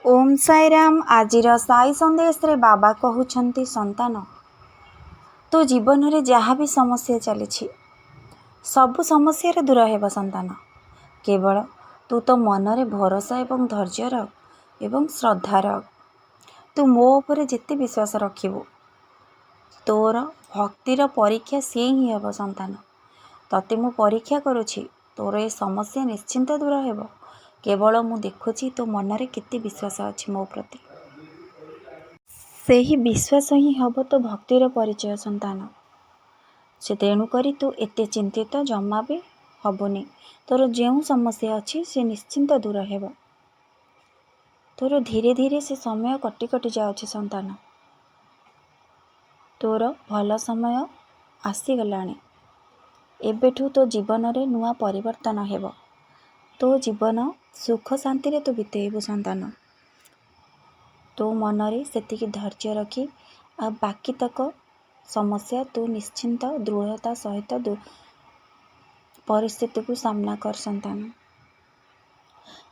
ओम साईराम। आजिर साई संदेश रे बाबा कहउछंती संतान तो जीवन रे जहाँ भी समस्या चली सबु समस्या दूर हेब संतान। केवल तू तो मन रे भरोसा एवं धैर्य रख एवं श्रद्धा रख। तू मो उपरे जिते विश्वास रखिबु तोर भक्तिर परीक्षा सी ही हेब संतान। तते मु परीक्षा करुछि तोर ए समस्या निश्चिंत दूर हेब। केवल मु देखुछि तो मन रे केते विश्वास अछि मो प्रति। सेही विश्वास ही हब तो भक्तिर परिचय संतान। से तेणु करी तू एते चिंतित जमा भी हबुनी। तोर जेउ समस्या अछि से निश्चिंत दूर हेब। तोर धीरे धीरे से समय कटि कटि जाउछि संतान। तोर भल समय आसी गलाणी। एबेठू तो जीवन रे नुआ परिवर्तन हेब। तो जीवन सुख शांति रे तो बितेबु संतान। तो मन रे सेतिकी धैर्य रखी आ बाकी तक समस्या तू निश्चिंत दृढ़ता सहित परिस्थिति को सामना कर संतान।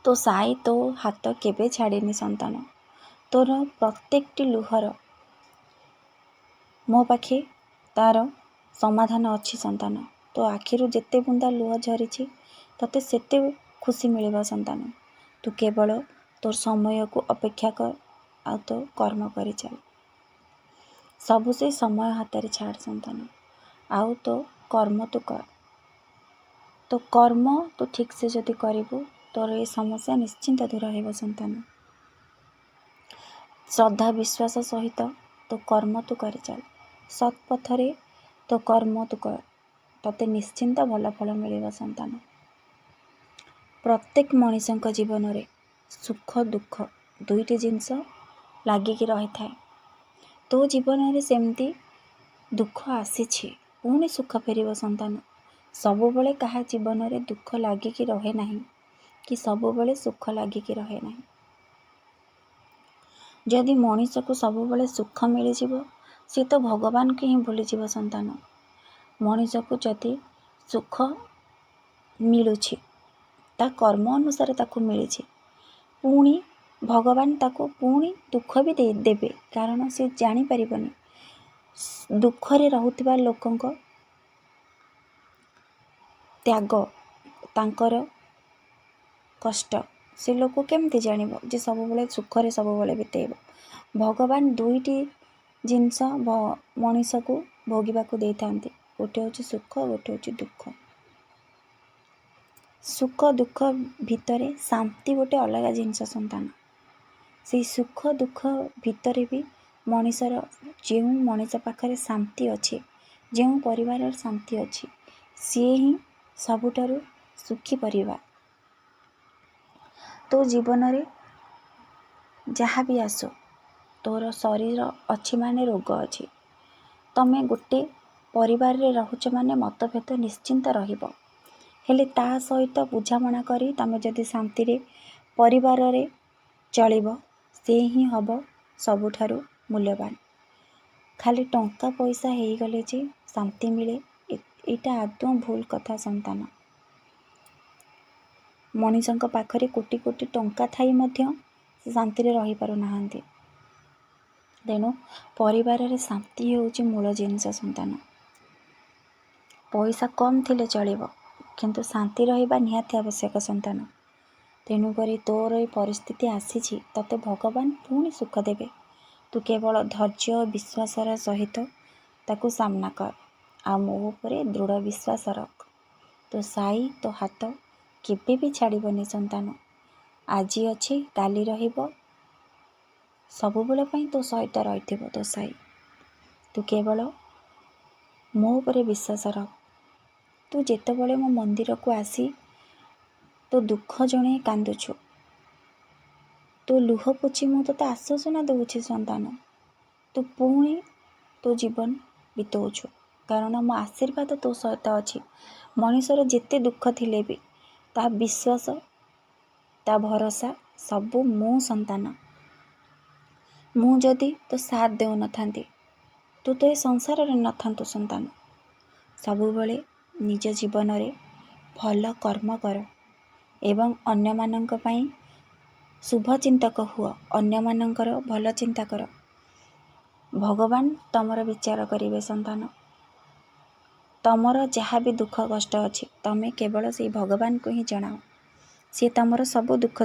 तो साई तो हाथ केबे छाड़ेनी संतान। तोर प्रत्येकटी लुहर मो पाखे तार समाधान अच्छी संतान। तो आखिरु जेते बुंदा लुह झरीछि तते सेते खुशी मिलेबा संतान। तू केवल तोर समय को अपेक्षा कर आ तो कर्म करी चल। सबु से समय हाथ रे छाड़ संतान। आउ तो कर्म तू कर। तो कर्म तू ठीक से जदि करिबु तोर ए समस्या निश्चिंत दूर हेब संतान। श्रद्धा विश्वास सहित तो कर्म तू करी चल। सत् पथरे तो कर्म तू कर। तते निश्चिंत भल फल मिलेबा संतान। प्रत्येक मनीषक जीवन रे सुख दुख दुईटी जिनस लागिकी रही थाए। तो जीवन रे सेमती दुख आसीछि पुणी सुख फेरिब संतान। सबुबले कहा जीवन रे दुख लागिकी रहे नाही कि सबुबले सुख लागिकी रहे नाही। जदि मनीष को सबुबले सुख मिली जिवो से तो भगवान के ही भूली जीव संतान। मनीष को जदि सुख मिलुछि ता कर्म अनुसार ताको मिली पुणी भगवान ताको पुणी दुख भी दे देबे। कारण से जानी परिबनी दुख रे रहुतिबा लोकंक त्याग तांकर कष्ट से लोक केमती जानिबो जे सबुबले सुख रे सबुबले बितेइबो। भगवान दुईटी जिनस मनीष को भोगिबा को देई थांती। गोटे होची सुख गोटे होची दुख। सुख दुख भितरे शांति गोटे अलग जिनस संतान। से सुख दुख भितरे भी मनीषर जेउ मनीष पाखरे शांति अच्छे जेउ परिवार शांति अच्छी सी ही सबुठारु सुखी परिवार। तो जीवन रे जहाँ भी आसो तोर शरीर अच्छी माने रोग अच्छी। तमे गोटे परिवार रे रहुच माने मतभेद निश्चिंत रहिबो। हेले ता सहित बुझामणा करी तमे जदि शांति रे परिवार रे चलिबो से ही हबो सबुठारु मूल्यवान। खाली टंका पैसा हेई गले जे शांति मिले एटा आदौ भूल कथा संतान। मनीषंक पाखरे कोटी कोटी टंका थाई मध्य शांति रे रही पारु नाहांती। तेणु परिवार रे शांति हेउची मूल जिनस संतान। पैसा कम थिले चलिबो किंतु शांति रहिबा निहाती आवश्यक संतान। तेणु करी तोर ए परिस्थिति आसीछि तते भगवान पुणी सुख देबे। तू केवल धैर्य विश्वासर सहित ताकू सामना कर आ मो उपरे दृढ़ विश्वास रख। तो साई तो हाथ केबे भी छाड़िबनी संतान। आजी अछि काली रहिबो सबुबले पई तो सहित रहिथिबो तो साई। तू केवल मो उपरे विश्वास रख। तू जेतेबेले मो मंदिर को आसी तो दुख जणे कांदुछु तो लुह पोछि मु तो आश्वासना दउछि संतान। तू पुणी तो जीवन बितौछु कारण मो आशीर्वाद तो सहित अछि। मनीषर जेते दुख थिले भी ता विश्वास ता भरोसा सबु मो संतान। मु जदि तो साथ देउ न थांती तू तो ए संसार रे न थांतु संतान। सबुबले निज जीवन रे भल कर्म कर एवं अन्य मानंक पई ଶୁଭଚିନ୍ତକ ହୁଅ, ଅନ୍ୟମାନଙ୍କର ଭଲ ଚିନ୍ତା କର। ଭଗବାନ ତମର ବିଚାର କରିବେ ସନ୍ତାନ। ତମର ଯାହା ବି ଦୁଃଖ କଷ୍ଟ ଅଛି ତମେ କେବଳ ସେଇ ଭଗବାନଙ୍କୁ ହିଁ ଜଣାଅ। ସିଏ ତମର ସବୁ ଦୁଃଖ